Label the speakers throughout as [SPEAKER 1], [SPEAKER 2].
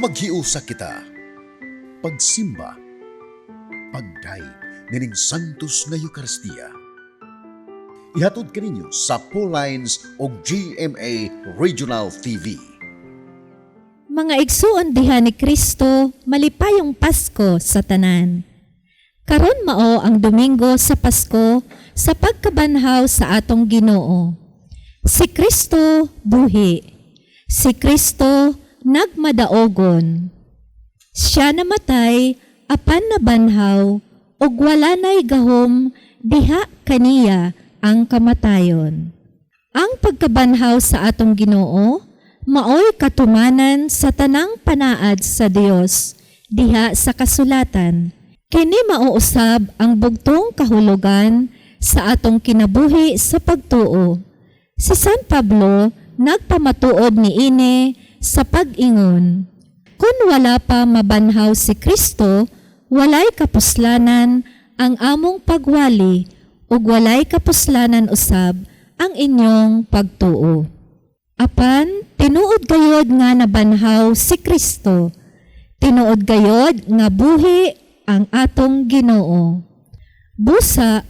[SPEAKER 1] Maghiusa kita. Pagsimba, pagday nining Santos nga Eucharistia. Ihatod kaninyo sa Pauline's o GMA Regional TV.
[SPEAKER 2] Mga igsuon diha ni Kristo, malipayong Pasko sa tanan. Karon mao ang Domingo sa Pasko sa pagkabanhaw sa atong Ginoo. Si Kristo buhi. Si Kristo nagmadaogon. Siya namatay apan nabanhaw ug wala nay gahom diha kaniya ang kamatayon. Ang pagkabanhaw sa atong Ginoo maoy katumanan sa tanang panaad sa Dios diha sa kasulatan. Kini mauusab ang bugtong kahulugan sa atong kinabuhi sa pagtuo. Si San Pablo nagpamatuod niini sa pag-ingon, kung wala pa mabanhaw si Kristo, walay kapuslanan ang among pagwali ug walay kapuslanan usab ang inyong pagtuo. Apan, tinuod gayod nga nabanhaw si Kristo. Tinuod gayod nga buhi ang atong Ginoo. Busa,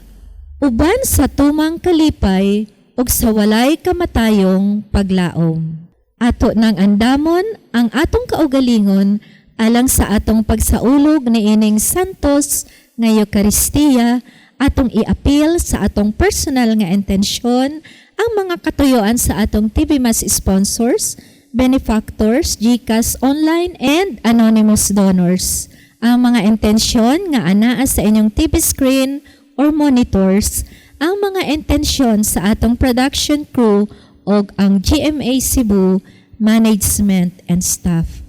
[SPEAKER 2] uban sa tumang kalipay ug sa walay kamatayong paglaom. Ato nang andamon ang atong kaugalingon alang sa atong pagsaulog niining Santos nga Eucharistia, atong iapil sa atong personal nga intensyon ang mga katuyoan sa atong TV Mass sponsors, benefactors, GCash online, and anonymous donors. Ang mga intensyon nga anaa sa inyong TV screen or monitors, ang mga intensyon sa atong production crew o ang GMA Cebu management and staff.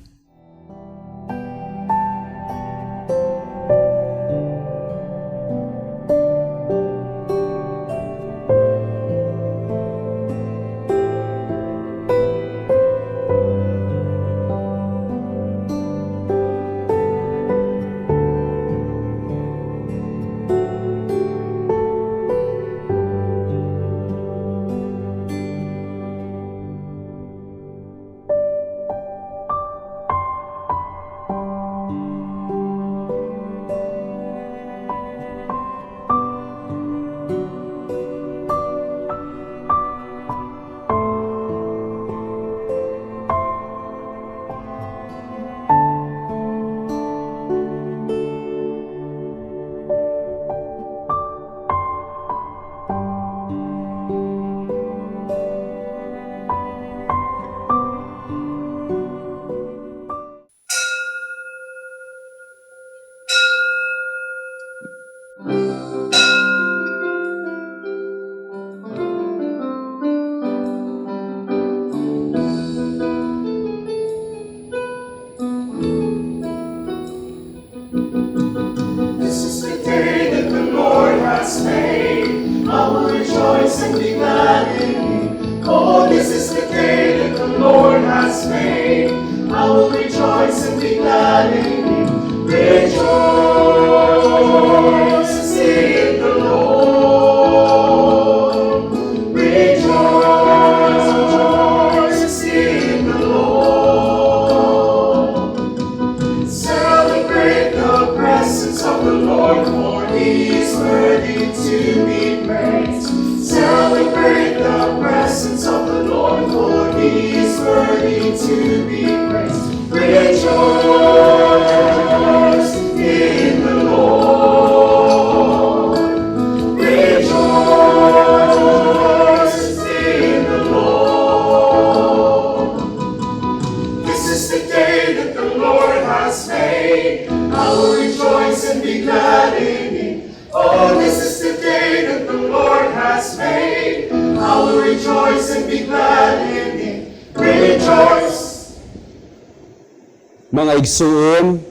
[SPEAKER 3] Mga igsuon,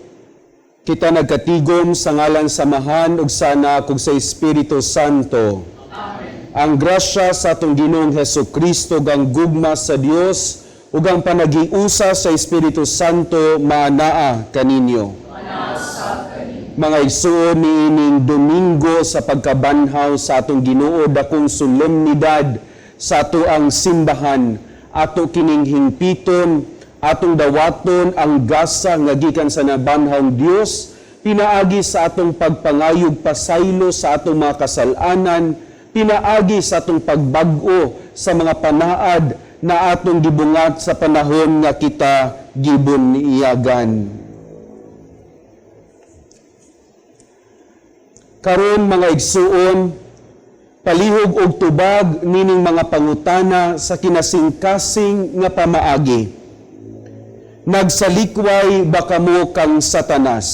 [SPEAKER 3] kita nagkatigom sa ngalan samahan ug sana kug sa Espiritu Santo. Amen. Ang grasya sa atong Ginoong Hesukristo ang gugma sa Dios ug ang panagiusa sa Espiritu Santo maanaa kaninyo. Mga igsuon niining Domingo sa pagkabanhaw sa atong Ginoo dakong solemnidad sa ato ang simbahan, ato kining hingpiton atong dawaton ang gasa nga gikan sa nabanhawng Dios, pinaagi sa atong pagpangayog pasaylo sa atong mga kasalanan, pinaagi sa atong pagbag-o sa mga panaad na atong gibungat sa panahon nga kita gibon niiyagan. Karon mga igsuon, palihog og tubag nining mga pangutana sa kinasingkasing nga pamaagi. Nagsalikway ba kamo kang Satanas?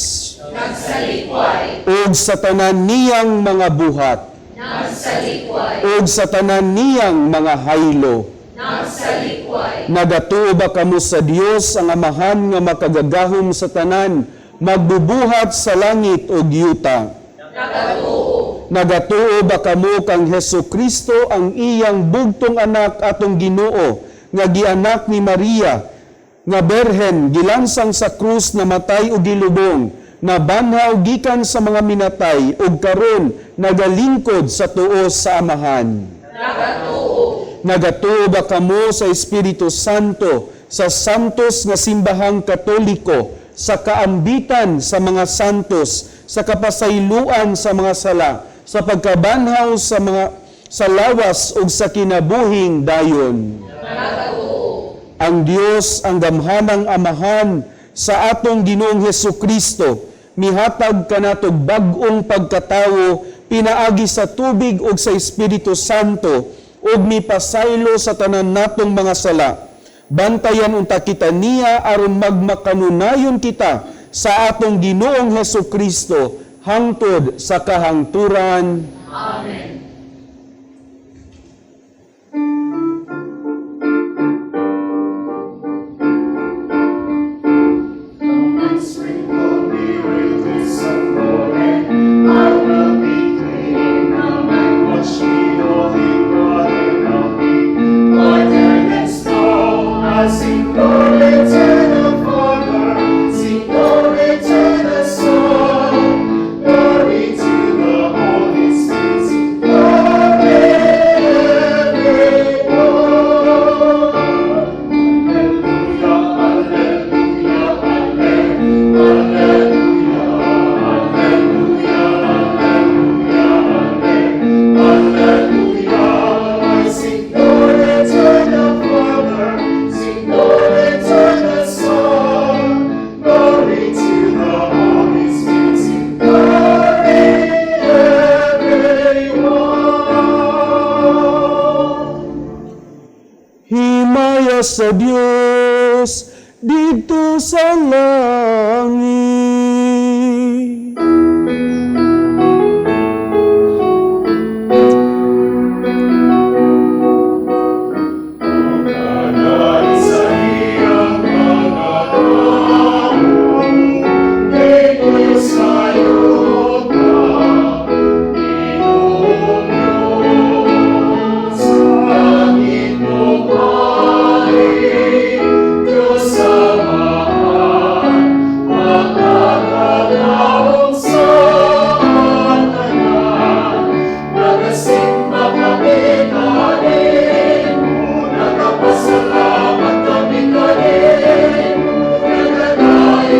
[SPEAKER 4] Nagsalikway.
[SPEAKER 3] Og sa tanan niyang mga buhat?
[SPEAKER 4] Nagsalikway.
[SPEAKER 3] Og sa tanan niyang mga haylo?
[SPEAKER 4] Nagsalikway.
[SPEAKER 3] Nagatuo ba kamo sa Dios ang amahan nga makagagahom sa tanan, magbubuhat sa langit og yuta? Nagatuo ba kamo kang Hesukristo ang iyang bugtong anak atong Ginoo, nga gianak ni Maria, nga berhen gilansang sa krus na matay o gilubong, na banhaw gikan sa mga minatay ug karon nagalingkod sa tuo sa amahan? Nagatuo ba kamo sa Espiritu Santo, sa santos nga simbahang Katoliko, sa kaambitan sa mga santos, sa kapasayloan sa mga sala, sa pagkabanhaw sa lawas ug sa kinabuhing dayon? Ang Dios, ang gamhanang amahan sa atong Ginoong Hesukristo, mihatag kanatog bag-ong pagkatawo, pinaagi sa tubig ug sa Espiritu Santo, ug mipasaylo sa tanan natong mga sala. Bantayan unta kita niya aron magmakanunayon kita sa atong Ginoong Hesukristo hangtod sa kahangturan.
[SPEAKER 4] Amen.
[SPEAKER 5] Sing glory to the Father, sing glory to the Son, glory to the Holy Spirit, sing glory evermore. Alleluia, alleluia, alleluia, alleluia, alleluia, alleluia. I sing glory to the Father, glory to the Son, glory to the Holy Spirit, sing glory evermore.
[SPEAKER 3] Himaya sa Dios dito sa langit.
[SPEAKER 5] Nagpasalamat kami kanin, nagdadayo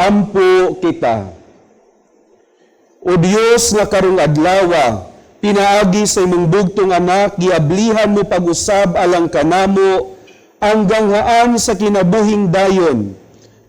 [SPEAKER 3] Mag-ampo kita. O Dios nga karong adlaw, pinaagi sa imong bugtong anak, giablihan mo pag-usab alang kanamo ang ganghaan sa kinabuhing dayon.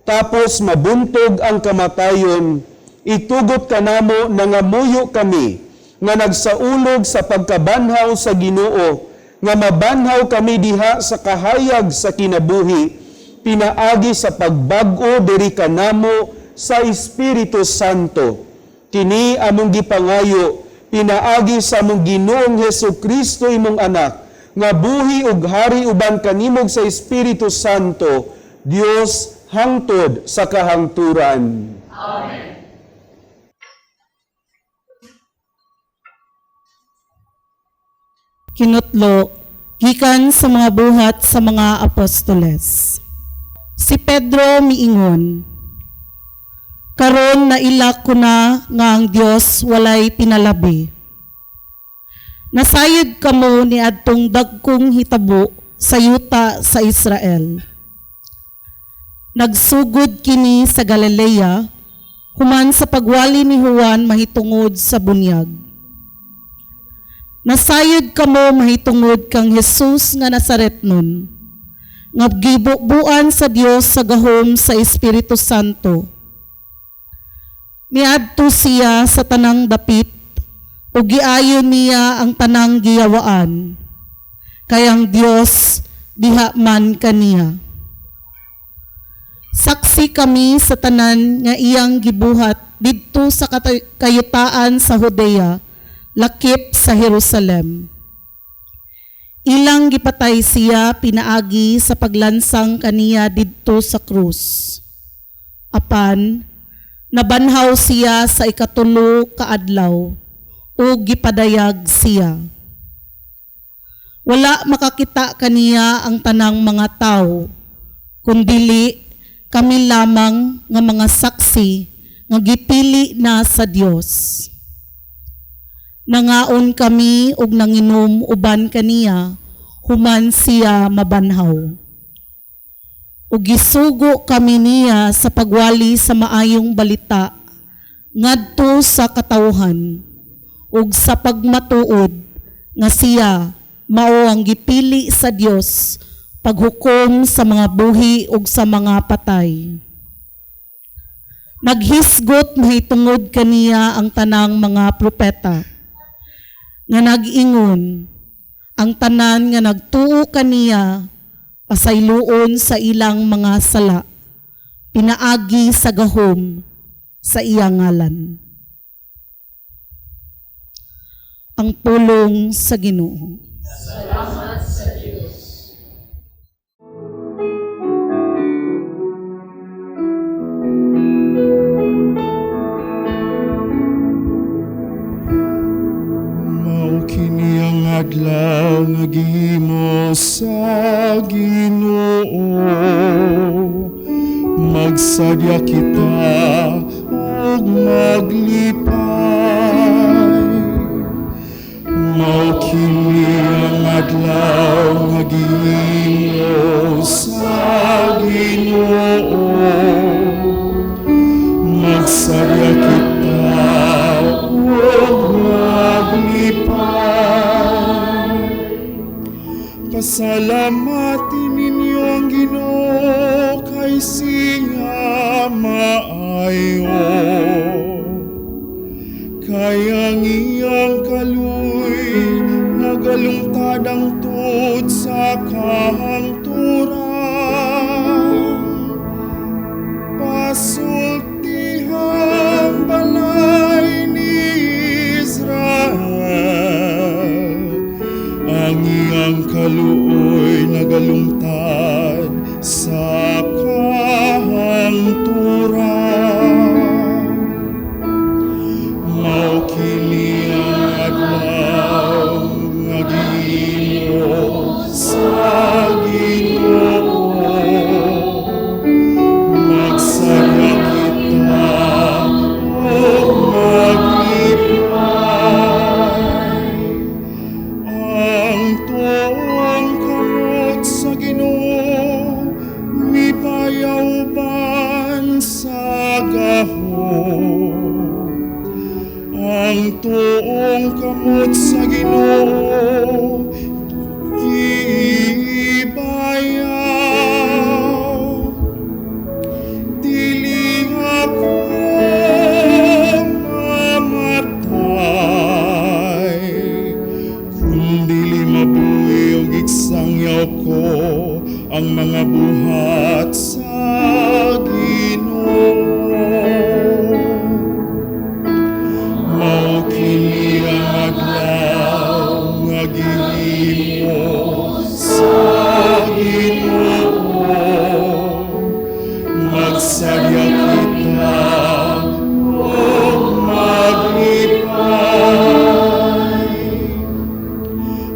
[SPEAKER 3] Tapos mabuntog ang kamatayon, itugot kanamo na ngamuyo kami, nga nagsaulog sa pagkabanhaw sa Ginoo, nga mabanhaw kami diha sa kahayag sa kinabuhi, pinaagi sa pagbag-o diri kanamo sa Espiritu Santo. Kini among gipangayo, pinaagi sa among Ginoong Hesukristo imong anak, nga buhi ug hari uban kanimog sa Espiritu Santo, Dios hangtod sa kahangturan.
[SPEAKER 4] Amen.
[SPEAKER 6] Kinutlo, gikan sa mga buhat sa mga apostoles. Si Pedro miingon, karon nailak ko na nga ang Dios walay pinalabi. Nasayod kamo ni adtong dagkong hitabo sa yuta sa Israel. Nagsugod kini sa Galilea, human sa pagwali ni Juan mahitungod sa bunyag. Nasayod kamo mahitungod kang Jesus nga Nazaretnon, nga gibubuan sa Dios sa gahom sa Espiritu Santo. Miadto siya sa tanang dapit, o giayon niya ang tanang giyawaan, kayang Dios diha man kaniya. Saksi kami sa tanan nga iyang gibuhat didto sa kayutaan sa Judea, lakip sa Jerusalem. Ilang gipatay siya pinaagi sa paglansang kaniya didto sa krus. Apan, nabanhaw siya sa ikatulo ka adlaw, o gipadayag siya. Wala makakita kaniya ang tanang mga tao, kundili kami lamang nga mga saksi nga gipili na sa Dios. Nangaon kami og nanginom uban kaniya, human siya mabanhaw. Ug gisugo kami niya sa pagwali sa maayong balita ngadto sa katawhan, ug sa pagmatuod nga siya mao ang gipili sa Dios paghukom sa mga buhi ug sa mga patay. Naghisgot mahitungod kaniya ang tanang mga propeta nga nag-ingon, ang tanan nga nagtuo kaniya pasayloon sa ilang mga sala, pinaagi sa gahom sa iyang ngalan. Ang pulong sa Ginoo.
[SPEAKER 4] Salamat sa Diyos.
[SPEAKER 5] Mao kini ang adlaw nga gihimo sa Ginoo, magsadya kita ug maglipay. Mao kini ang adlaw nga gihimo sa Ginoo, magsarya kita ug maglipay. Pasalamatin ninyo ang Ginoo kay siya maayo, kay ang iyang kaluy nagalungtad ang tuod sa kahangturan. Pasultihang balay ni Israel, ang iyang kaluoy nagalungtad sa kahangturan. Mao kini ang adlaw nga gihimo sa Ginoo, magsaya kita ug maglipay. Ang tuong kamot sa Ginoo, mipayaw ban sa tuong kamot sa Ginoo, gibayaw. Dili ako mamatay, kundi mabuhi og iksangyaw ko ang mga buhat sa Ginoo. Mao kini ang adlaw nga gihimo sa Ginoo. Magsagya kita o maglipay.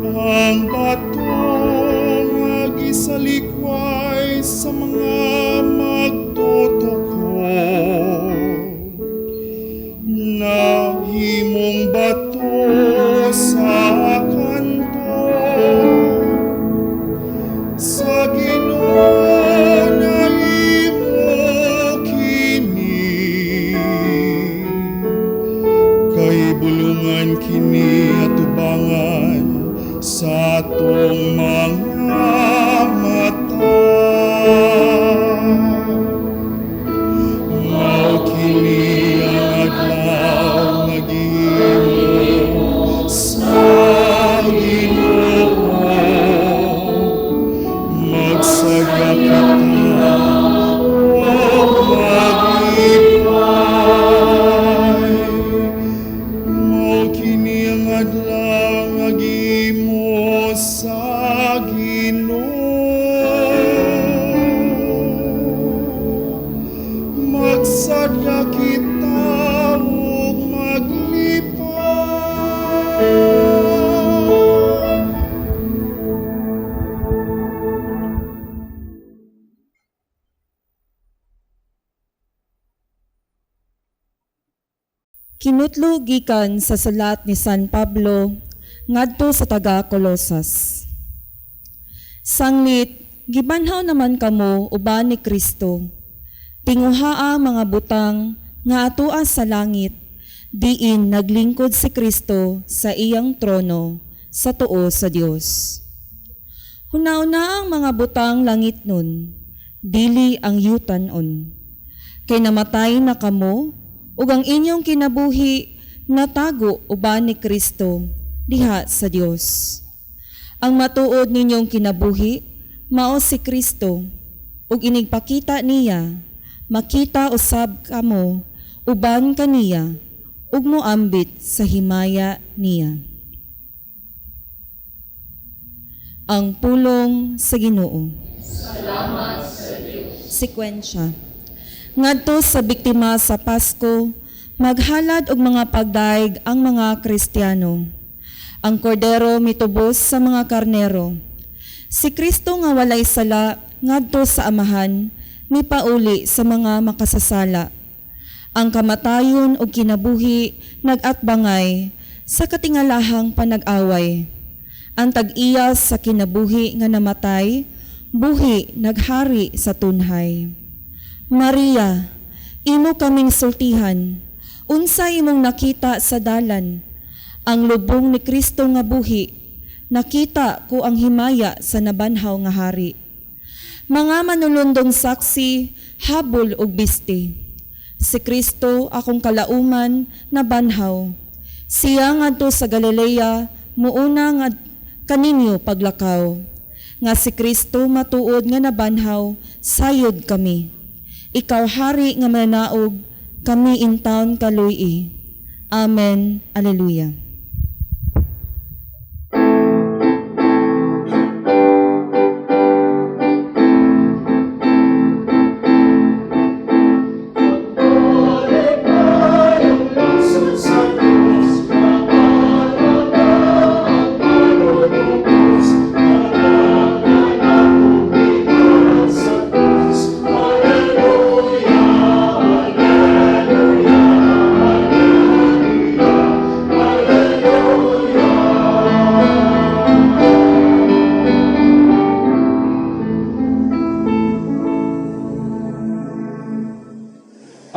[SPEAKER 5] Ang bato nga gisalikway sa mga magtutuko, nahimong bato sa kanto. Sa Ginoo nahimo kini, kay bulungan kini atubangan sa atong mga mata. Mao kini ang adlaw nga gihimo sa Ginoo. Magsagya kita o maglipay. Mao kini ang adlaw nga gihimo sa Ginoo. Magsadya kita ug maglipay.
[SPEAKER 6] Kinutlo gikan sa sulat ni San Pablo ngadto sa taga Colosas. Sanglit, gibanhaw naman kamo uban ni Kristo. Tinguhaa mga butang nga atoa sa langit, diin naglingkod si Kristo sa iyang trono sa tuo sa Dios. Hunauna ang mga butang langit nun, dili ang yutan-on. Kay namatay na kamo, ug ang inyong kinabuhi natago uban ni Kristo diha sa Dios. Ang matuod ninyong kinabuhi mao si Kristo, ug inigpakita niya, makita usab kamo uban kaniya, ug moambit sa himaya niya. Ang pulong sa Ginoo.
[SPEAKER 4] Salamat sa Diyos.
[SPEAKER 6] Sekwensya. Ngadto sa biktima sa Pasko, maghalad og mga pagdaig ang mga Kristiyano. Ang kordero mitubos sa mga karnero. Si Kristo nga walay sala ngadto sa amahan, mipauli sa mga makasasala. Ang kamatayon og kinabuhi nagatbangay sa katingalahang panag-away. Ang tag-iya sa kinabuhi nga namatay, buhi naghari sa tunhay. Maria, imo kaming sultihan, unsa imong nakita sa dalan, ang lubong ni Kristo nga buhi, nakita ko ang himaya sa nabanhaw nga hari. Mga manulundong saksi, habol ug bisti. Si Kristo akong kalauman na banhaw. Siya ngadto sa Galilea, muuna nga kaninyo paglakaw. Nga si Kristo matuod nga nabanhaw, sayod kami. Ikaw hari nga manaog, kami in town kaluy. Amen. Alleluia.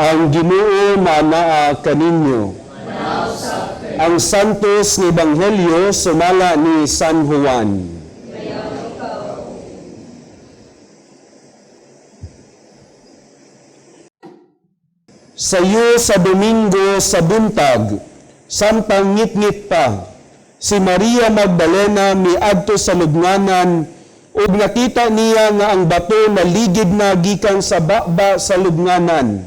[SPEAKER 3] Ang Ginoo manaa kaninyo. Ang santos nga ebanghelyo sumala ni San Juan. Sayo sa Domingo sa buntag, samtang ngit-ngit pa, si Maria Magdalena miadto sa lubnganan ug nakita niya nga ang bato naligid na gikan sa baba sa lubnganan.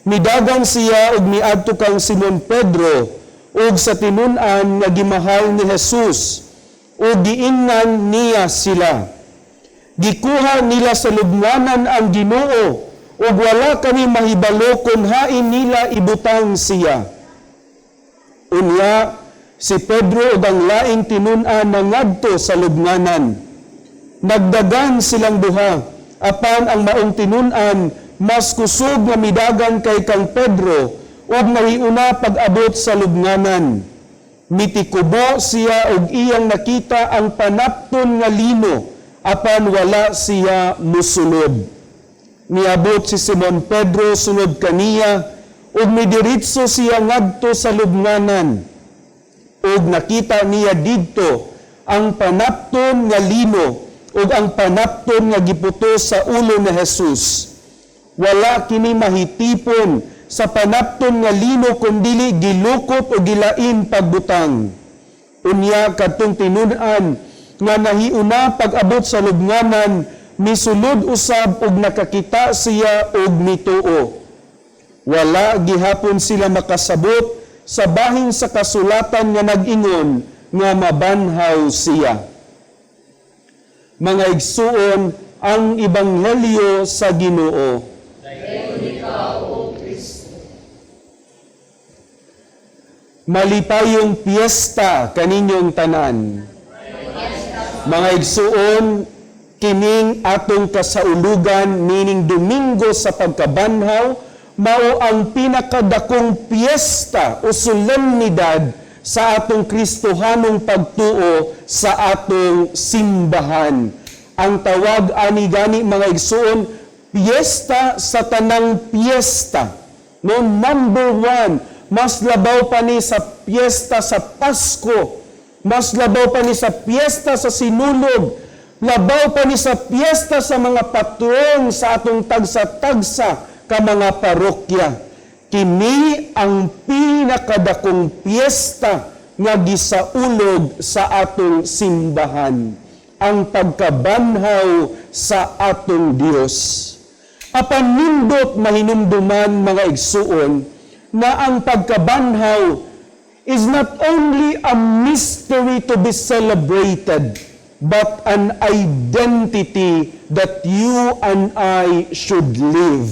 [SPEAKER 3] Midagan siya ug miadto kang Simon Pedro ug sa tinun-an nga gimahal ni Jesus ug giingnan niya sila. Gikuha nila sa lubnganan ang Ginoo ug wala kami mahibalo kung hain nila ibutang siya. Unya si Pedro ug ang laing tinun-an nangadto sa lubnganan. Nagdagan silang duha apan ang maong tinun-an mas kusog nga midagan kay kang Pedro ug nahiuna pag-abot sa lubnganan. Mitikubo siya ug iyang nakita ang panapton nga lino apan wala siya musulod. Niabot si Simon Pedro sunod kaniya ug midiritso siya ngadto sa lubnganan. Ug nakita niya didto ang panapton nga lino ug ang panapton nga giputo sa ulo ni Jesus. Wala kini mahitipon sa panapton nga lino kundili gilukot o gilain pagbutang. Unya kadtong tinun-an nga nahiuna pag-abot sa lubnganan, misulod usab ug nakakita siya og mituo. Wala gihapon sila makasabot sa bahin sa kasulatan nga nag-ingon nga mabanhaw siya. Mga igsuon, ang ebanghelyo sa Ginoo. Malipayong piyesta kaninyong tanan. Mga igsuon, kining atong kasaulugan, meaning Domingo sa pagkabanhaw, mao ang pinakadakong piyesta o solemnidad sa atong Kristohanong pagtuo sa atong simbahan. Ang tawag ani gani mga igsuon, piyesta sa tanang piyesta. No, number 1, mas labaw pa ni sa piyesta sa Pasko, mas labaw pa ni sa piyesta sa Sinulog, labaw pa ni sa piyesta sa mga patron sa atong tagsa-tagsa ka mga parokya. Kini ang pinakadakong piyesta nga gisaulog sa atong simbahan, ang pagkabanhaw sa atong Dios. Apan nindot mahinumduman mga igsuon na ang pagkabanhaw is not only a mystery to be celebrated, but an identity that you and I should live.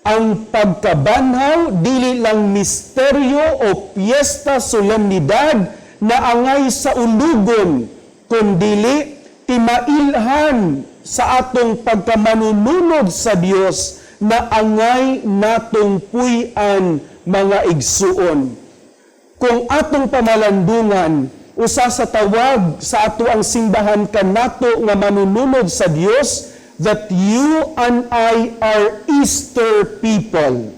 [SPEAKER 3] Ang pagkabanhaw, dili lang misteryo o piyesta solemnidad na angay sa ulugon, kundi timailhan sa atong pagkamanununod sa Dios na angay natong puy-an mga igsuon. Kung atong pamalandungan, usa sa tawag sa ato ang simbahan kanato nga manununod sa Dios, that you and I are Easter people.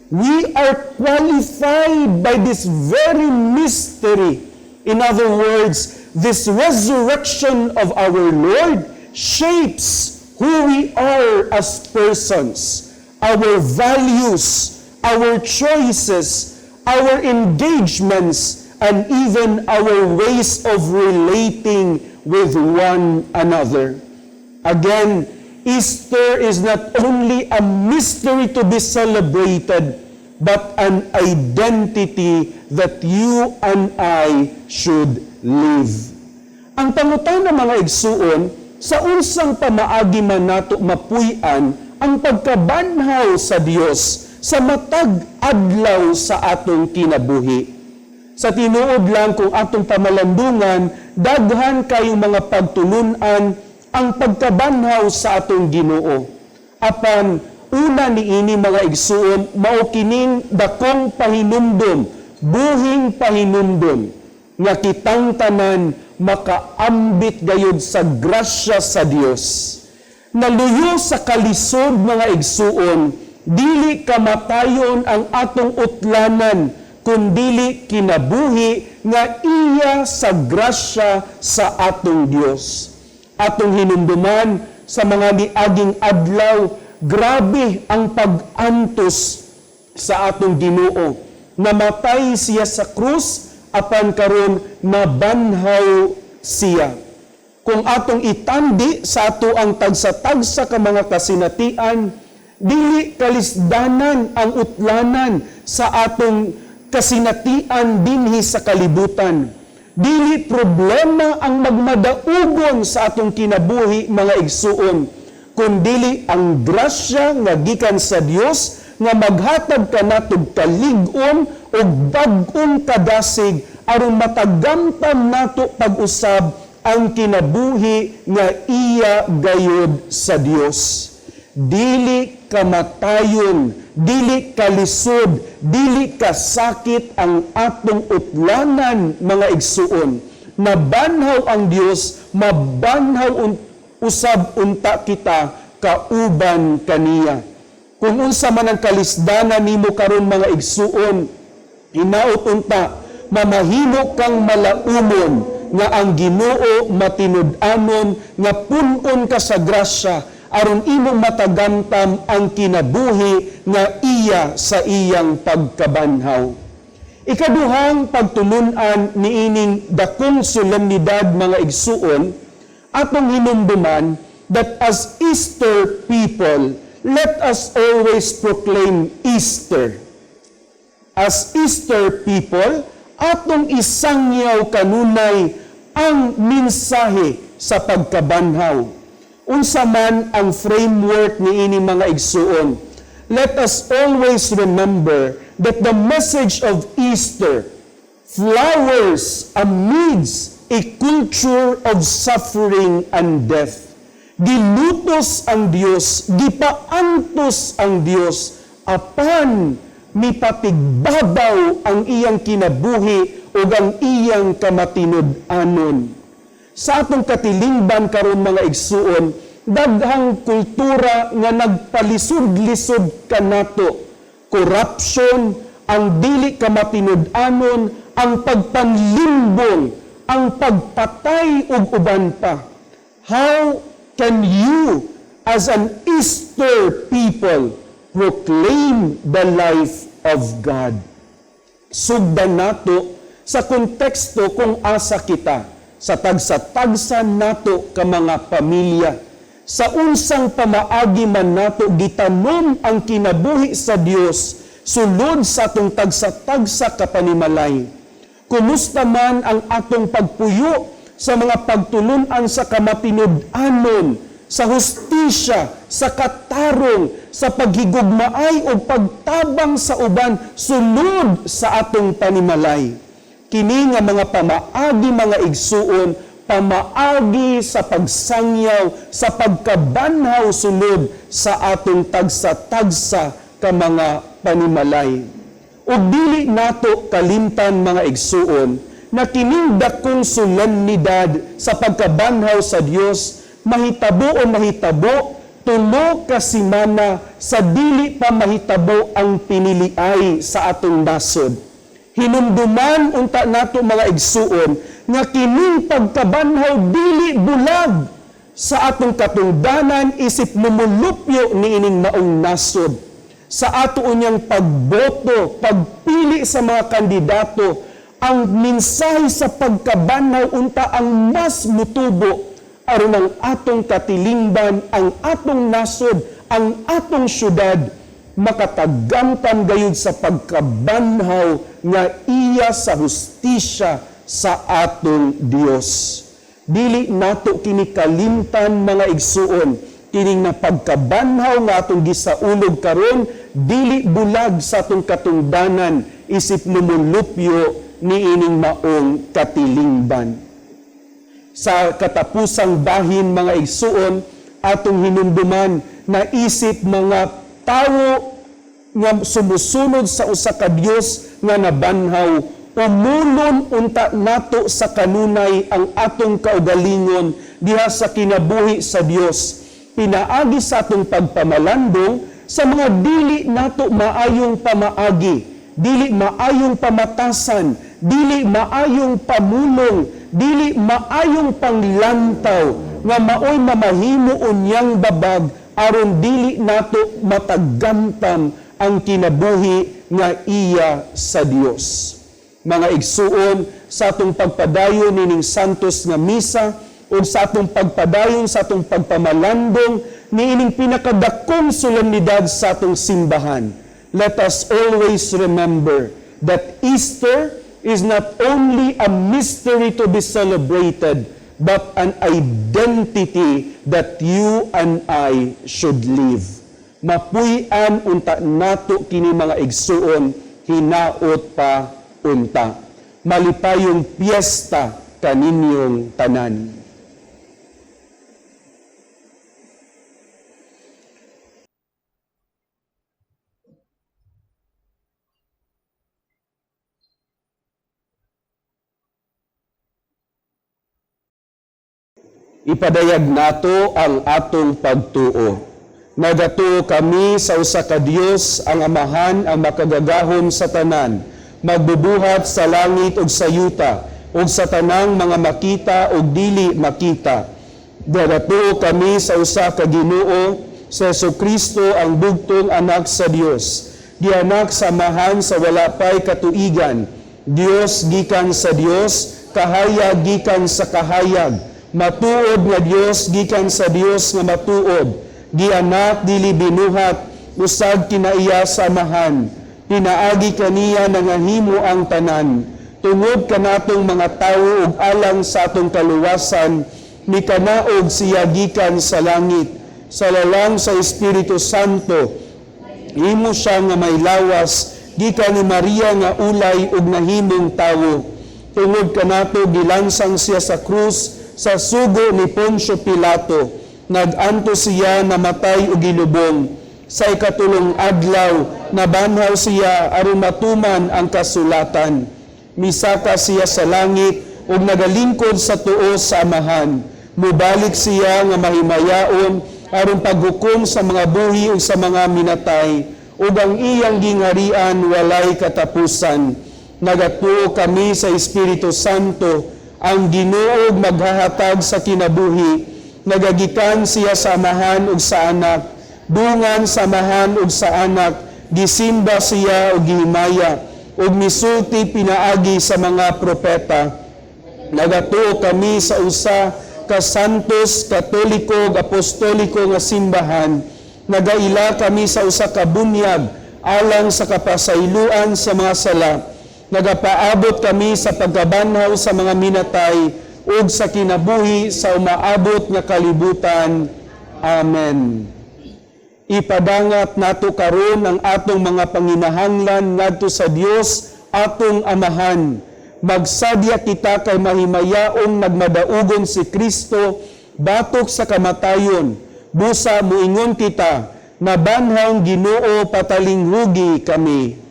[SPEAKER 3] We are qualified by this very mystery. In other words, this resurrection of our Lord shapes who we are as persons, our values, our choices, our engagements, and even our ways of relating with one another. Again, Easter is not only a mystery to be celebrated, but an identity that you and I should live. Ang pangutan ng mga igsuon, sa unsang pamaagi man nato mapuy-an ang pagkabanhaw sa Dios sa matag adlaw sa atong kinabuhi. Sa tinuod lang kung atong pamalandungan, daghan kayong mga pagtulunan ang pagkabanhaw sa atong Ginoo. Apan una niini mga igsuon, mao kining dakong pahinumdom, buhing pahinumdom nga kitang tanan makaambit gayud sa grasya sa Dios. Naluyo sa kalisod mga igsuon, dili kamatayon ang atong utlanan kundili kinabuhi nga iya sa grasya sa atong Dios. Atong hinumduman sa mga niaging adlaw, grabe ang pag-antos sa atong Ginoo. Namatay siya sa krus, apan karon nabanhaw siya. Kung atong itandi sa ato ang tagsa-tagsa ka mga kasinatian, dili kalisdanan ang utlanan sa atong kasinatian dinhi sa kalibutan. Dili problema ang magmadaugon sa atong kinabuhi mga igsuon, kundili ang grasya nga gikan sa Dios nga maghatag kanatog kalig-on o bag-ong kadasig aron matagamtam nato pag-usab ang kinabuhi nga iya gayud sa Dios. Dili kamatayon, dili kalisod, dili kasakit ang atong utlanan mga igsuon. Mabanhaw ang Dios, mabanhaw usab unta kita kauban kaniya. Kung unsa man ang kalisdanan nimo karon mga igsuon, hinaot unta mamahimo kang malaumon nga ang Ginoo matinud-anon nga pun-on ka sa grasya aron imong matagamtam ang kinabuhi nga iya sa iyang pagkabanhaw. Ikaduhang pagtulun-an niining dakong solemnidad mga igsuon, atong hinumduman that as Easter people, let us always proclaim Easter. As Easter people, atong isangyaw kanunay ang mensahe sa pagkabanhaw. Unsa man ang framework niini mga igsuon, let us always remember that the message of Easter flowers amidst a culture of suffering and death. Gilutos ang Dios, gipaantos ang Dios, apan mipapigbabaw ang iyang kinabuhi o ang iyang kamatinud-anon. Sa atong katilingban karon mga igsuon, daghang kultura nga nagpalisod-lisod kanato. Corruption, ang dili kamatinud-anon, ang pagpanlimbong, ang pagpatay ug uban pa. How can you as an Easter people proclaim the life of God? Sugdan nato sa konteksto kung asa kita, sa tagsa-tagsa nato ka mga pamilya, sa unsang pamaagi man nato gitanom ang kinabuhi sa Dios, sulod sa atong tagsa-tagsa ka panimalay. Kumusta man ang atong pagpuyo sa mga pagtulunan sa kamatinud-anon, sa hustisya, sa katarong, sa paghigugmaay o pagtabang sa uban sulod sa atong panimalay. Kini nga mga pamaagi mga igsuon, pamaagi sa pagsangyaw, sa pagkabanhaw sulod sa atong tagsa-tagsa ka mga panimalay. Ug dili nato kalimtan mga igsuon na kining dakong solemnidad sa pagkabanhaw sa Dios mahitabo o mahitabo tulo ka semana sa dili pa mahitabo ang piniliay sa atong nasod. Hinumduman unta nato mga igsuon nga kining pagkabanhaw dili bulag sa atong katungdanan isip mumulupyo niining maong nasod. Sa ato unyang pagboto, pagpili sa mga kandidato, ang mensahe sa pagkabanhaw unta ang mas mutubo aron ang atong katilingban, ang atong nasod, ang atong syudad makatagamtan gayud sa pagkabanhaw nga iya sa hustisya sa atong Dios. Dili nato kini kalimtan mga igsuon, kining na pagkabanhaw nga atong gisaulog karon dili bulag sa atong katungdanan isip lumulupyo niining maong katilingban. Sa katapusang bahin mga igsuon, atong hinumduman na isip mga tawo nga sumusunod sa usa ka Dios nga nabanhaw, umulon unta nato sa kanunay ang atong kaugalingon diha sa kinabuhi sa Dios. Pinaagi sa atong pagpamalandong sa mga dili nato maayong pamaagi, dili maayong pamatasan, dili maayong pamulong, dili maayong panglantaw, nga maoy mamahimo unyang babag, aron dili nato matagamtam ang kinabuhi nga iya sa Dios. Mga igsuon, sa atong pagpadayon nining santos nga misa, o sa atong pagpadayon sa atong pagpamalandong, niining pinakadakong solemnidad sa atong simbahan, let us always remember that Easter is not only a mystery to be celebrated, but an identity that you and I should live. Mapuy-an unta nato kini mga igsuon, hinaot pa unta. Malipayong piyesta kaninyong tanan. Ipadayag nato ang atong pagtuo. Nagatuo kami sa usa ka Dios, ang Amahan, ang makagagahom sa tanan, magbubuhat sa langit ug sa yuta, ug sa tanang mga makita ug dili makita. Nagatuo kami sa usa ka Ginoo, sa Jesucristo, ang bugtong anak sa Dios, gianak sa Amahan sa wala pay katuigan, Dios gikan sa Dios, kahayag gikan sa kahayag, matuod nga Dios gikan sa Dios nga matuod, gianak dili binuhat, usag kinaiya sa Amahan, pinaagi kaniya nangahimo ang tanan, tungod kanatong mga tawo ug alang sa atong kaluwasan, ni kanaog siya gikan sa langit, sa lalang sa Espiritu Santo, himo siya nga may lawas, gikan ni Maria nga ulay ug nahimong tawo, tungod kanato gilansang siya sa krus, sa sugo ni Poncio Pilato, naganto siya namatay ug gilubong. Sa ikatulong adlaw, nabanhaw siya aron matuman ang kasulatan. Misaka siya sa langit ug nagalingkod sa tuo sa Amahan. Mubalik siya nga mahimayaon aron paghukom sa mga buhi ug sa mga minatay, ug ang iyang gingharian walay katapusan. Nagatuo kami sa Espiritu Santo, ang Ginoo maghahatag sa kinabuhi, nagagikan siya sa Amahan ug sa Anak, dungan sa Amahan ug sa Anak, gisimba siya ug gihimaya, ug misulti pinaagi sa mga propeta. Nagatuo kami sa usa ka santos, katoliko ug apostoliko nga simbahan, nagaila kami sa usa ka bunyag alang sa kapasayloan sa mga sala, nagapaabot kami sa pagkabanhaw sa mga minatay ug sa kinabuhi sa umaabot nga kalibutan. Amen. Ipadangat nato karon ang atong mga panginahanglan ngadto sa Dios atong Amahan. Magsadya kita kay mahimayaong nagmadaugon si Kristo batok sa kamatayon. Busa muingon kita, nabanhawng Ginoo patalinghugi kami.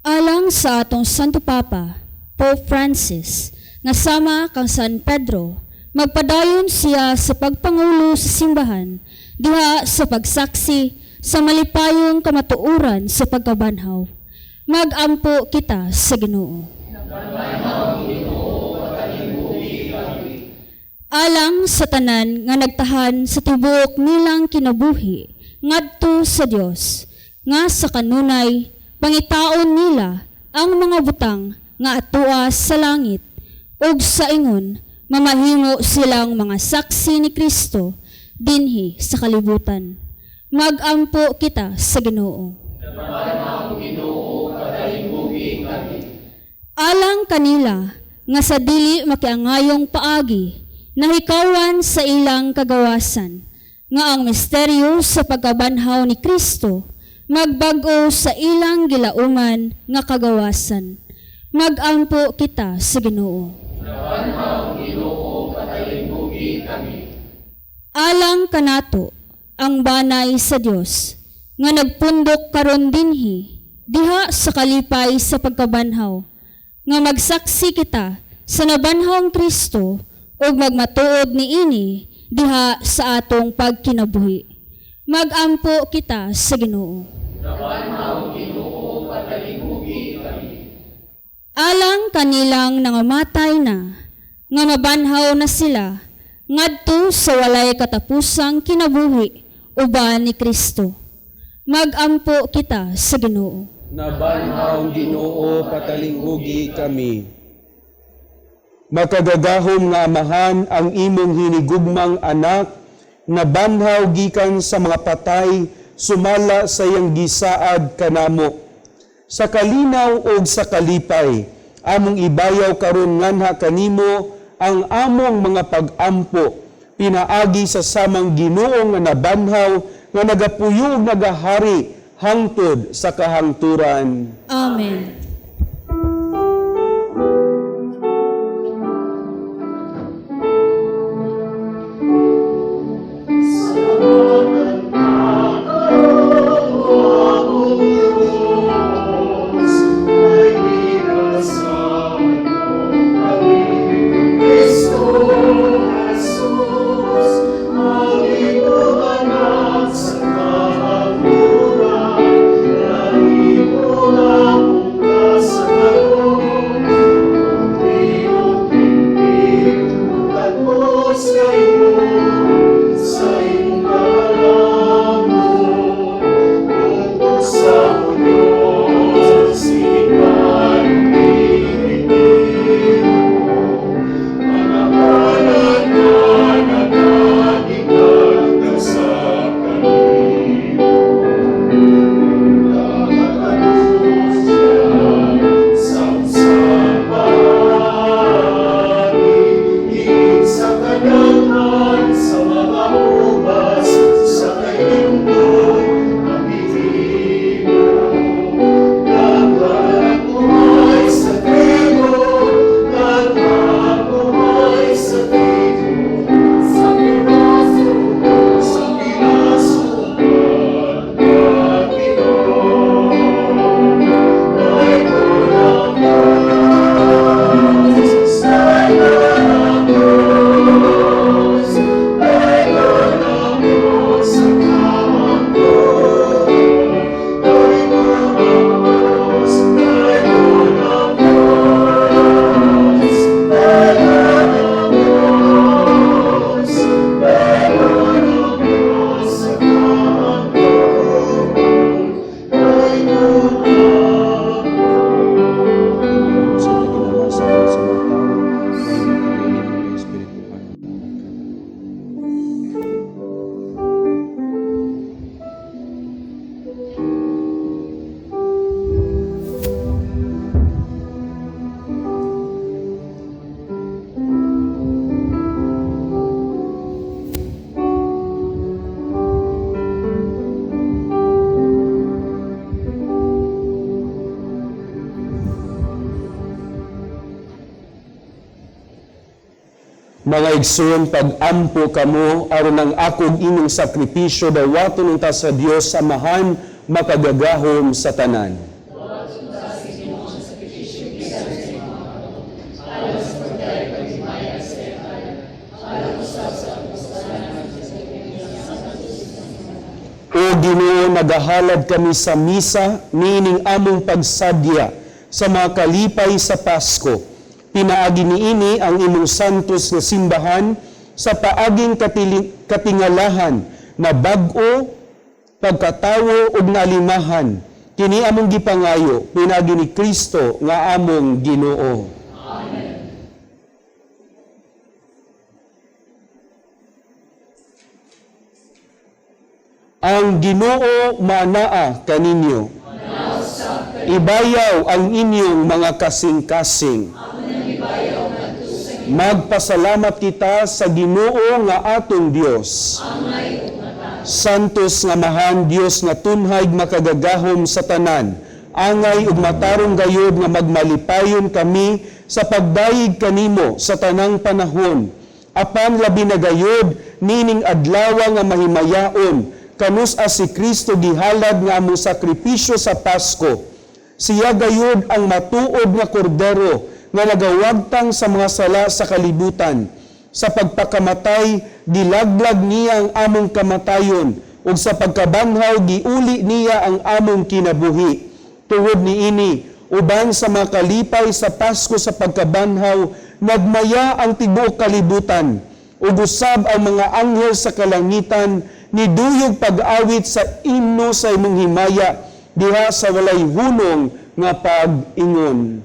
[SPEAKER 2] Alang sa atong Santo Papa, Pope Francis, nga sama kang San Pedro, magpadayon siya sa pagpangulo sa simbahan, diha sa pagsaksi sa malipayong kamatuoran sa pagkabanhaw. Magampo kita sa Ginoo. Alang sa tanan nga nagtahan sa tibuok nilang kinabuhi, ngadto sa Dios, nga sa kanunay, pangitaon nila ang mga butang nga atua sa langit, ug sa ingon, mamahimo silang mga saksi ni Kristo dinhi sa kalibutan. Magampo kita sa Ginoo. Alang kanila nga sa dili makiangayong paagi, nahikawan sa ilang kagawasan, nga ang misteryo sa pagkabanhaw ni Kristo magbag-o sa ilang gilauman nga kagawasan. Magampo kita sa Ginoo. Alang kanato ang banay sa Dios nga nagpundok karon dinhi diha sa kalipay sa pagkabanhaw, nga magsaksi kita sa nabanhawng Kristo ug magmatuod niini diha sa atong pagkinabuhi.
[SPEAKER 7] Magampo kita sa Ginoo. Alang kanilang nangamatay na, nga mabanhaw na sila, ngadto sa walay katapusang kinabuhi, uban ni Kristo. Magampo kita sa Ginoo.
[SPEAKER 3] Nabanhaw Ginoo, patalinghugi kami. Makagagahom nga amahan ang imong hinigugmang anak, nabanhaw gikan sa mga patay, sumala sa iyang gisaad kanamo. Sa kalinaw o sa kalipay, among ibayaw karon nganha kanimo ang among mga pag-ampo, pinaagi sa samang Ginoo nga nabanhaw, nga nagapuyog nagahari, hangtod sa kahangturan.
[SPEAKER 7] Amen.
[SPEAKER 3] Mga igsoon, pag-ampo kamo, aron ang akog inyong sakripisyo, dawaton unta sa Dios Amahan, makagagahom sa tanan. O Ginoo, nagahalad kami sa misa, niining among pagsadya sa mga kalipay sa Pasko. Pinaagi niini ang imong santos nga simbahan sa paaging katingalahan na bag-o, pagkatawo ug nalimahan. Kini among gipangayo, pinaagi ni Kristo nga among Ginoo. Amen. Ang Ginoo manaa kaninyo. Ibayaw ang inyong mga kasing-kasing. Magpasalamat kita sa Ginoo nga atong Dios. Santos nga mahan Dios nga tunhay makagagahom sa tanan. Angay ug matarong gayud nga magmalipayon kami sa pagdayeg kanimo sa tanang panahon. Apan labi na gayud nining adlaw nga mahimayaon kanus as si Kristo gihalad nga among sakripisyo sa Pasko. Siya gayud ang matuod nga kordero nga nagawagtang sa mga sala sa kalibutan. Sa pagpakamatay, gilaglag niya ang among kamatayon, ug sa pagkabanhaw giuli niya ang among kinabuhi. Tungod niini, uban sa mga kalipay sa Pasko sa pagkabanhaw, nagmaya ang tibuok kalibutan, ug usab ang mga anghel sa kalangitan niduyog pag-awit sa imno sa imong himaya diha sa walay hunong nga pag-ingon.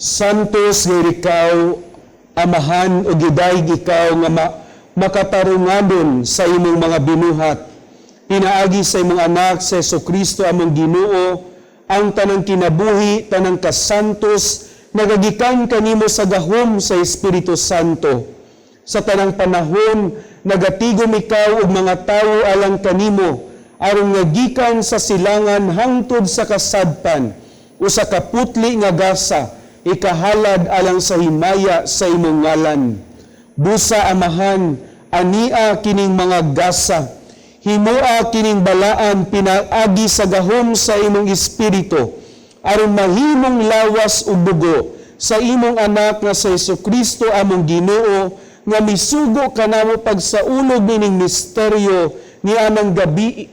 [SPEAKER 3] Santos nga ikaw, amahan o gidayg ikaw nga makatarungadon sa imong mga binuhat. Pinaagi sa imong anak sa Jesucristo among Ginoo, ang tanang kinabuhi, tanang kasantos, nagagikan kanimo sa gahom sa Espiritu Santo. Sa tanang panahon, nagatigom ikaw og mga tawo alang kanimo, aron nga gikan sa silangan hangtod sa kasadpan, o sa kaputli nga gasa, ikahalad alang sa himaya sa imong ngalan. Busa amahan, ania kining mga gasa, himoa kining balaan pinaagi sa gahom sa imong espiritu, aron mahimong lawas ug dugo sa imong anak nga sa Jesucristo among Ginoo, nga misugo kanamo pagsaulog nining misteryo ni anang gabi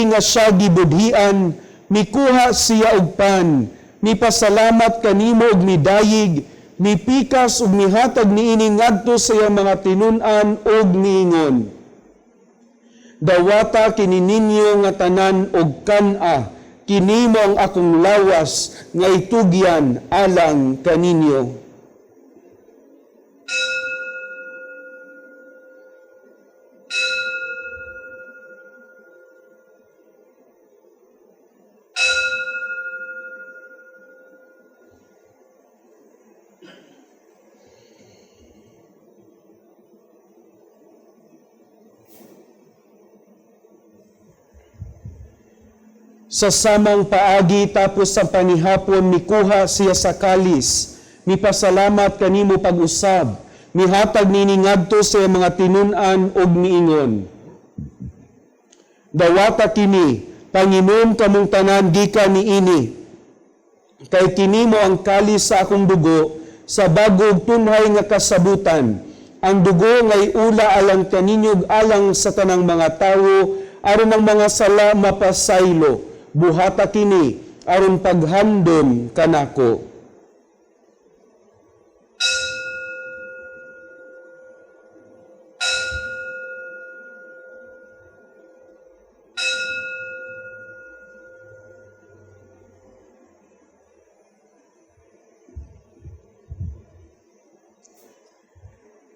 [SPEAKER 3] nga siya gibudhian, mikuha siya og pan, mipasalamat kanimo og midayig, mipikas ug mihatag niini ngadto sa iyang mga tinun-an og miingon. Dawata kini ninyo nga tanan og kan-a, kini mo ang akong lawas nga itugyan alang kaninyo. Sa samang paagi tapos sa panihapon, mikuha siya sa kalis, mipasalamat kanimo pag-usab, mihatag nini ngadto sa mga tinun-an og miingon. Dawata kini, panginom kamong tanan gikan niini, kay kini mo ang kalis sa akong dugo, sa bagog tunhay nga kasabutan, ang dugo ngay ula alang kaninyog alang sa tanang mga tawo, aron ang mga sala mapasaylo, buhata kini aron paghandom kanako.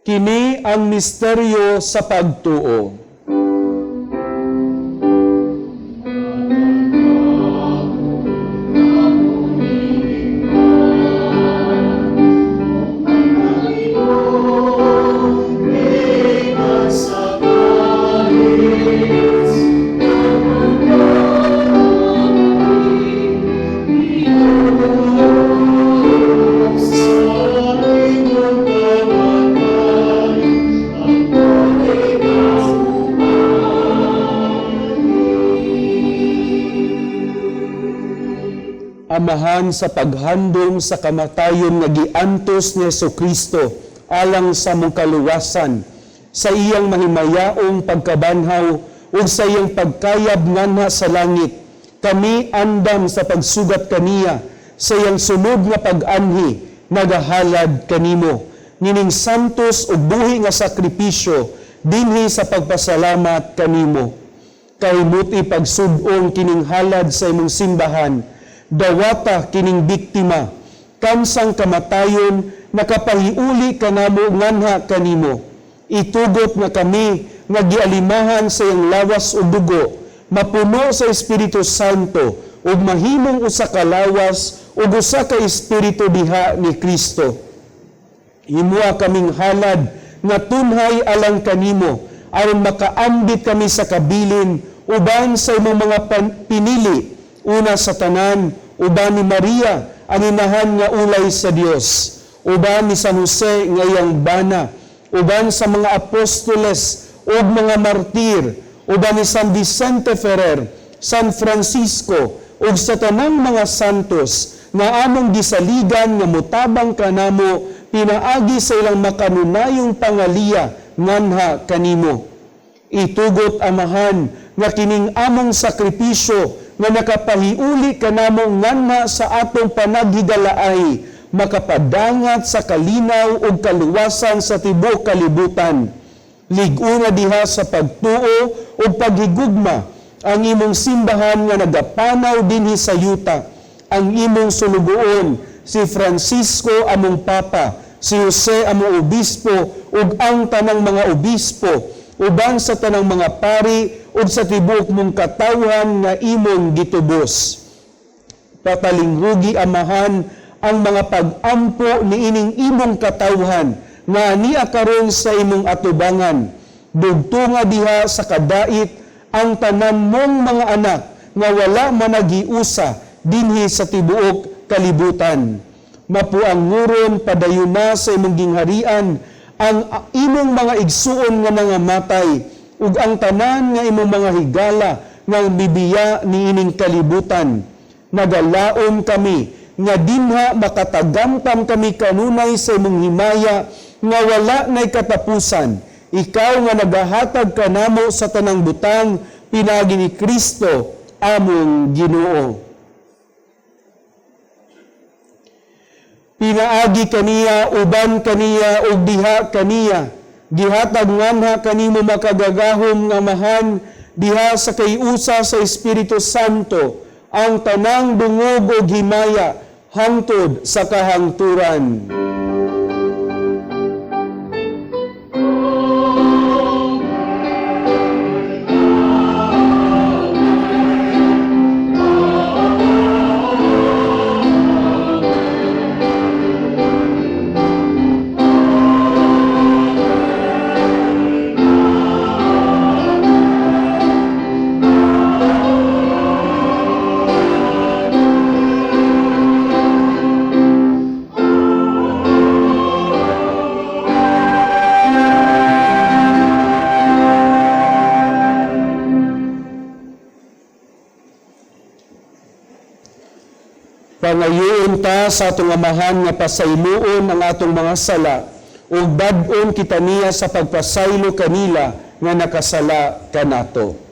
[SPEAKER 3] Kini ang misteryo sa pagtuo. Amahan sa paghandom sa kamatayon nga giantos ni Jesucristo, alang sa mong kaluwasan, sa iyang mahimayaong pagkabanhaw o sa iyang pagkayab nganha sa langit. Kami andam sa pagsugat kaniya, sa iyang sunod nga pag-anhi, nagahalad kanimo. Nining santos ug buhi nga sakripisyo, dinhi sa pagpasalamat kanimo. Kaymuti pagsud-ong kining halad sa imong simbahan, dawata kining biktima, kamsang kamatayon, nakapahiuli kanamo nganha kanimo. Itugot nga kami, nga gialimahan sa iyang lawas o dugo, mapuno sa Espiritu Santo, ug mahimong usa ka lawas, ug usa ka Espiritu diha ni Kristo. Himua kaming halad, nga tunhay alang kanimo, aron makaambit kami sa kabilin, uban sa imong mga pinili, una sa tanan, uban ni Maria, ang inahan nga ulay sa Dios, uban ni San Jose nga iyang bana, uban sa mga apostoles ug mga martir, uban ni San Vicente Ferrer, San Francisco, ug sa tanang mga santos nga among gisaligan nga mutabang kanamo pinaagi sa ilang makanunayong pangaliya nganha kanimo. Itugot amahan nga kining among sakripisyo nga nakapahiuli kanamo nganha sa atong panaghigalaay makapadangat sa kalinaw ug kaluwasan sa tibuok kalibutan. Lig-una diha sa pagtuo ug paghigugma ang imong simbahan nga nagapanaw dinhi sa yuta, ang imong sulugoon si Francisco among Papa, si Jose among obispo ug ang tanang mga obispo, uban sa tanang mga pari ug sa tibuok mong katawhan nga imong gitubos. Patalingrugi amahan ang mga pag-ampo ni ining imong katawhan nga niya karon sa imong atubangan. Dugtunga diha sa kadait ang tanan mong mga anak nga wala managiusa dinhi sa tibuok kalibutan. Mapuanguron padayuna sa imong gingharian ang imong mga igsuon nga nangamatay ug ang tanan nga imong mga higala nga bibiya niining kalibutan. Nagalaom kami nga dinha makatagamtam kami kanunay sa imong himaya nga wala nay katapusan. Ikaw nga nagahatag kanamo sa tanang butang pinagi ni Kristo among Ginoo. Pinaagi kaniya, uban kaniya, ug diha kaniya. Gihatag nganha kanimo makagagahom nga mahan, diha sa kayusa sa Espiritu Santo, ang tanang dungog ug himaya, hangtod sa kahangturan. Pangayoon ta sa atong amahan nga pasayloon ang atong mga sala ug bad-on kita niya sa pagpasaylo kanila nga nakasala kanato.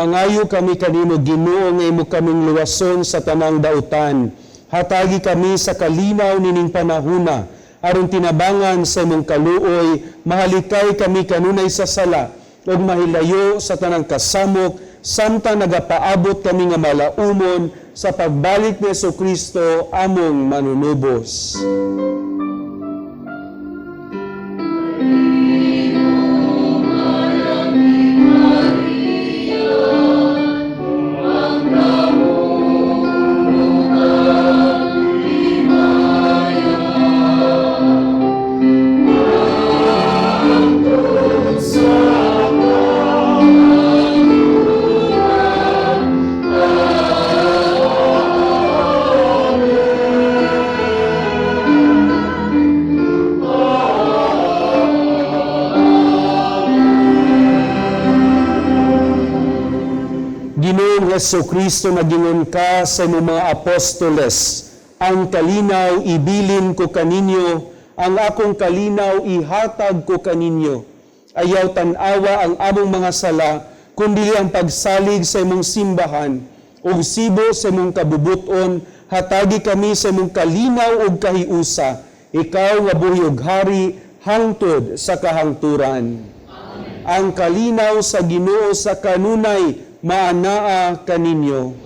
[SPEAKER 3] Mangayo kami kanimo Ginoo nga imo kaming luwason sa tanang dautan. Hatagi kami sa kalinaw nining panahuna, aron tinabangan sa imong kaluoy, mahalikay kami kanunay sa sala, ug mahilayo sa tanang kasamok, samtang nagapaabot kami nga malaumon sa pagbalik ni Jesucristo among manunubos. Ginoong Jesucristo, nagingon ka sa imong mga apostoles, ang kalinaw ibilin ko kaninyo, ang akong kalinaw ihatag ko kaninyo. Ayaw tanawa ang among mga sala, kundi ang pagsalig sa imong simbahan, ug sibo sa imong kabubuton, hatagi kami sa imong kalinaw ug kahiusa, ikaw nga buhi ug hari, hangtod sa kahangturan. Amen. Ang kalinaw sa Ginoo sa kanunay, maanaa kaninyo.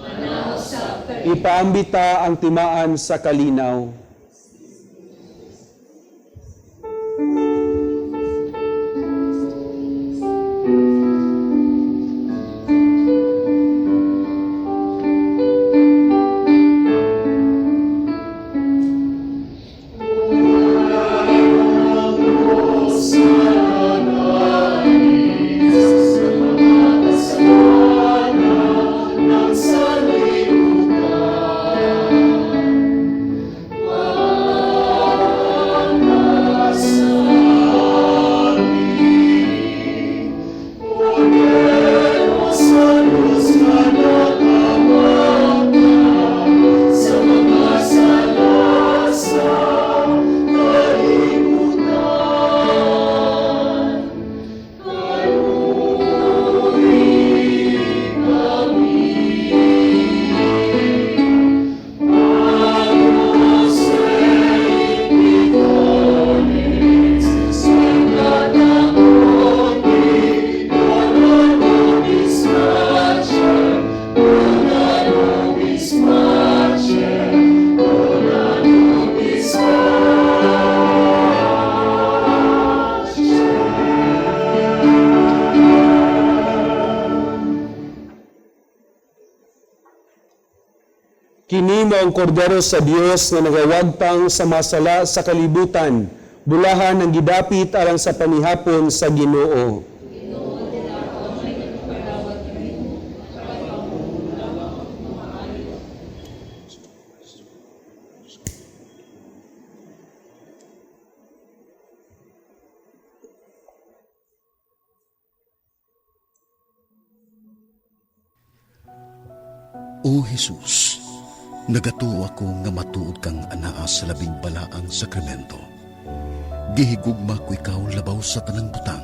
[SPEAKER 3] Ipaambita ang timaan sa kalinaw. Kini mao ang kordero sa Dios na nagawagtang sa masala sa kalibutan, bulahan ng gidapit alang sa panihapon sa Ginoo.
[SPEAKER 1] O Jesus, nagatuo ako nga matuod kang anaa sa labing balaang sakramento. Gihigugma ko ikaw labaw sa tanang butang,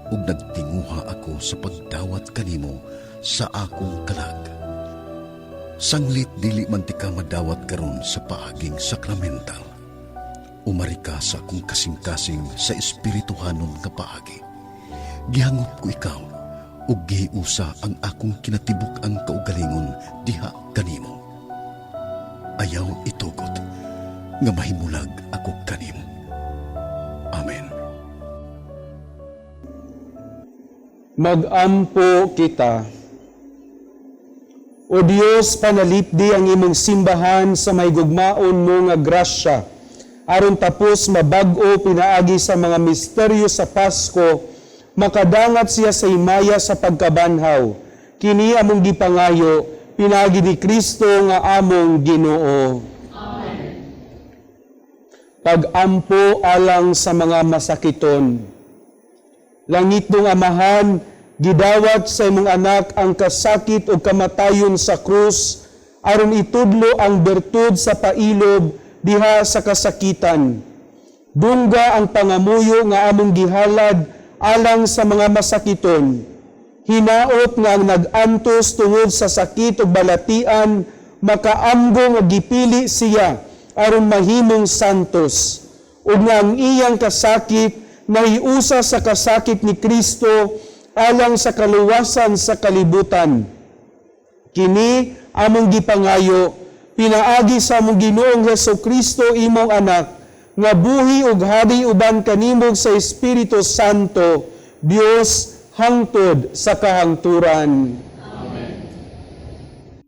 [SPEAKER 1] ug nagtinguha ako sa pagdawat kanimo sa akong kalag. Sanglit dili man ti ka madawat karon sa paaging sakramental. Umari ka sa akong kasing-kasing sa espirituhanon nga paagi. Gihangop ko ikaw, ug gihiusa ang akong kinatibuk ang kaugalingon diha kanimo. Ayaw itugot nga mahimulag ako kanimo. Amen.
[SPEAKER 3] Magampo kita. O Dios, panalipdi ang imong simbahan sa may gugmaon mo nga grasya, aron tapos mabag-o pinaagi sa mga misteryo sa Pasko, makadangat siya sa himaya sa pagkabanhaw. Kini among gipangayo, pinagi ni Kristo nga among Ginoo.
[SPEAKER 4] Amen.
[SPEAKER 3] Pag-ampo alang sa mga masakiton. Langit ng Amahan, gidawat sa imong anak ang kasakit o kamatayon sa krus, aron itudlo ang bertud sa pailob diha sa kasakitan. Dungga ang pangamuyo nga among gihalad alang sa mga masakiton. Hinaot nga ang nag-antos tungod sa sakit ug balatian, makaamgo nga gipili siya aron mahimong santos. Ug nga ang iyang kasakit nahiusa sa kasakit ni Kristo alang sa kaluwasan sa kalibutan. Kini among gipangayo, pinaagi sa among Ginoong Hesukristo imong anak, nga buhi ug hari uban kanimog sa Espiritu Santo, Dios hangtod sa kahangturan.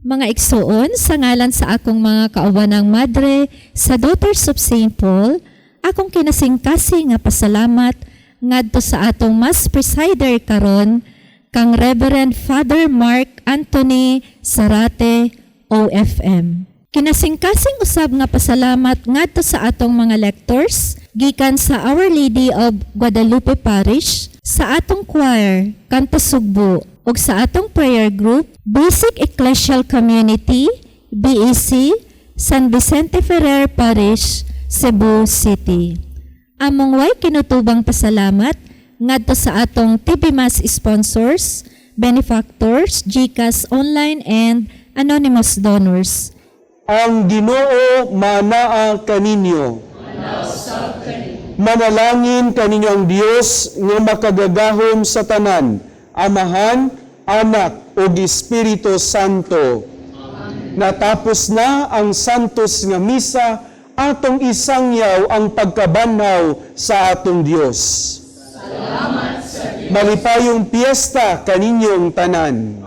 [SPEAKER 2] Mga igsuon, sa ngalan sa akong mga kaubanang madre, sa Daughters of St. Paul, akong kinasingkasing nga pasalamat ngadto sa atong Mass Presider karon, kang Reverend Father Mark Anthony Sarate, OFM. Kinasingkasing usab nga pasalamat ngadto sa atong mga lectors, gikan sa Our Lady of Guadalupe Parish, sa atong choir, Kanto Sugbo, ug sa atong prayer group, Basic Ecclesial Community, BEC, San Vicente Ferrer Parish, Cebu City. Among way kinutubang pasalamat ngadto sa atong TV Mass sponsors, benefactors, GCash online and anonymous donors.
[SPEAKER 3] Ang Ginoo manaa kaninyo. Manalangin kaninyo ang Dios nga makagagahom sa tanan, Amahan, Anak ug Espiritu Santo. Natapos na ang santos nga misa, atong isangyaw ang pagkabanhaw sa atong Dios. Malipayong piyesta kaninyong tanan.